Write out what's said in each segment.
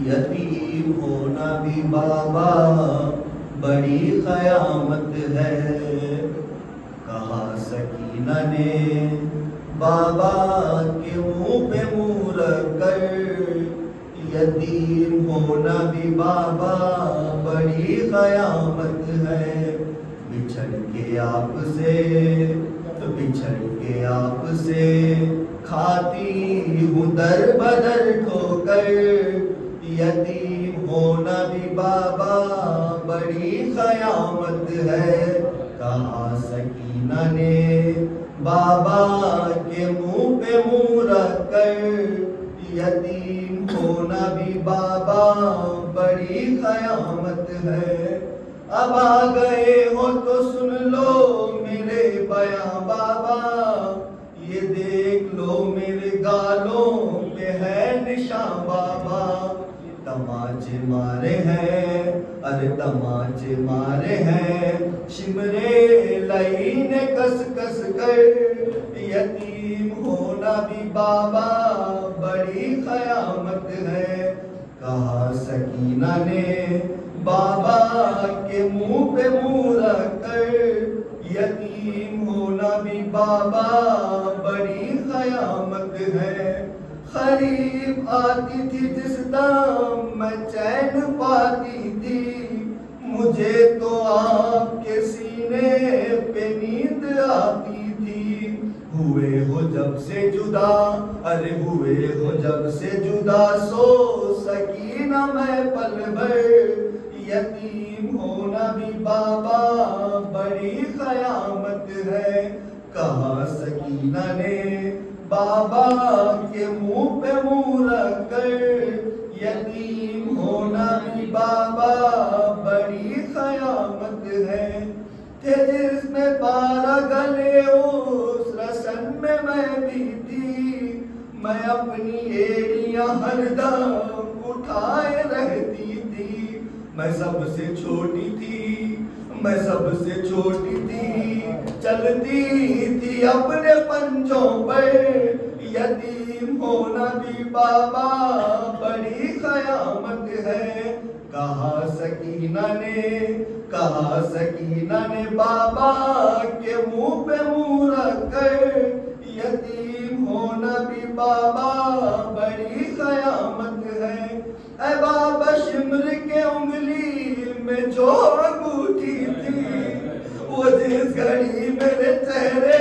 یتیم ہونا بھی بابا بڑی قیامت ہے. کہا سکینہ نے بابا کے منہ پہ منہ رکھ کر، یتیم ہونا بھی بابا بڑی قیامت ہے. بچھڑ کے آپ سے، بچھڑ کے آپ سے کھاتی ہوں در بدر ٹھوکر. یتیم ہونا بھی بابا بڑی قیامت ہے. کہا سکینہ نے بابا کے منہ پہ منہ رکھ کر، یتیم ہونا بھی بابا بڑی قیامت ہے. اب آ گئے ہو تو سن لو میرے بیاں بابا، یہ دیکھ لو میرے گالوں پہ ہے نشان بابا. تماچے مارے ہیں، ارے تماچے مارے ہیں شمرے لئی نے کس کس کر. یتیم ہونا بھی بابا بڑی قیامت ہے. کہا سکینہ نے بابا کے منہ پہ منہ رکھ کر، یتیم ہونا بھی بابا بڑی قیامت ہے. قریب آتی تھی جس دم میں چین پاتی تھی، مجھے تو آپ کے سینے پہ نیند آتی تھی. ہوئے ہو جب سے جدا، ارے ہوئے ہو جب سے جدا، سو سکینہ میں پل بھر. یتیم ہونا بھی بابا بڑی قیامت ہے. کہا سکینہ نے بابا کے منہ پہ منہ رکھ کر، یتیم ہونا بھی بابا بڑی قیامت ہے. تھے جس میں 12 گلے اس رسن میں بھی تھی، میں اپنی ایڑیاں ہر دم اٹھائے رہتی تھی. میں سب سے چھوٹی تھی، میں سب سے چھوٹی تھی، چلتی تھی اپنے پنجوں پر. یتیم ہونا بھی بابا بڑی قیامت ہے. کہا سکینہ نے، کہا سکینہ نے بابا کے منہ پہ منہ رکھ کر، یتیم ہونا بھی بابا بڑی قیامت ہے. اے بابا شمر کے انگلی میں جو انگوٹھی تھی، وہ جس گھڑی میرے چہرے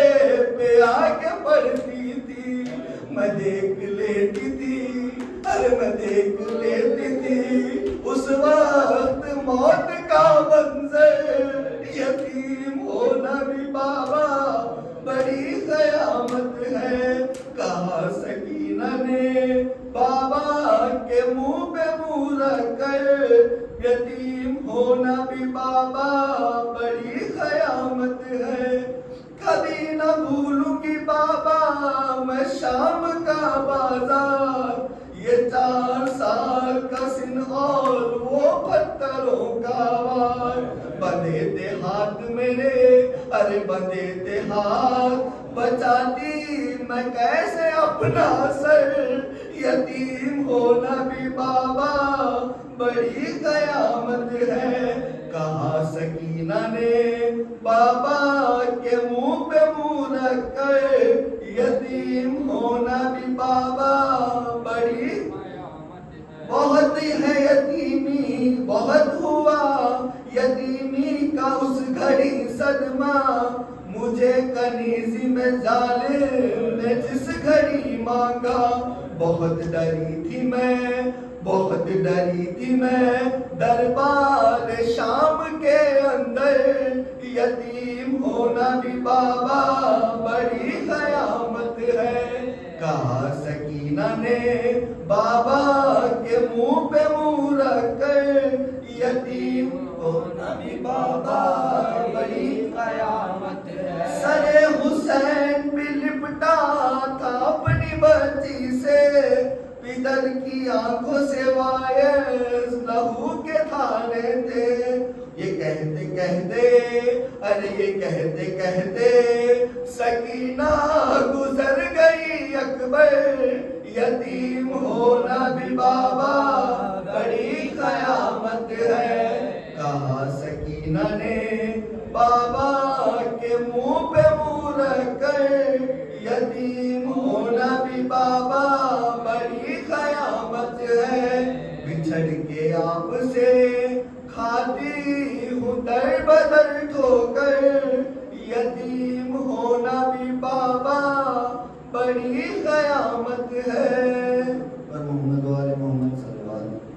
پہ آ کے پڑتی تھی، میں دیکھ لیتی تھی، ارے میں دیکھ لیتی تھی اس وقت موت کا منظر. یتیم ہونا بھی بابا بڑی قیامت ہے. کہا سکینہ نے بابا کے منہ پہ منہ رکھ کر، یتیم ہونا بھی بابا بڑی قیامت ہے. کبھی نہ بھولوں گی بابا میں شام کا بازار، یہ 4 سال کا سن اور وہ پتھروں کا وار. بندھے تھے ہاتھ میرے، ارے بندھے تھے ہاتھ، بچاتی میں کیسے اپنا سر. یتیم ہونا بھی بابا بڑی قیامت ہے. کہا سکینہ نے بابا کے منہ پہ منہ رکھ کر، یتیم ہونا بھی بابا بڑی بہت ہے یتیمی، بہت ہوا یتیمی کا اس گھڑی صدمہ. مجھے کنیزی میں ظالم نے جس گھڑی مانگا، بہت ڈری تھی میں، بہت ڈری تھی میں دربار شام کے اندر. یتیم ہونا بھی بابا بڑی قیامت ہے. کہا سکینہ نے بابا کے منہ پہ منہ رکھ کر، یتیم ہونا بھی بابا بڑی قیامت ہے. سر حسین بھی لپٹا تھا اپنی بچی سے، پدر کی آنکھوں سے وائس لہو کے دھارے تھے. یہ کہتے کہتے، ارے یہ کہتے کہتے سکینہ گزر گئی اکبر. یتیم ہونا بھی بابا بڑی قیامت ہے. کہا سکینہ نے بابا کے منہ پہ منہ رکھ کر یتیم ہونا بھی بابا بڑی قیامت ہے. بچھڑ کے آپ سے کھاتی ہوں در بدر ٹھوکر یتیم ہونا بھی بابا بڑی قیامت ہے. پر محمد و آل محمد صلی اللہ علیہ وسلم.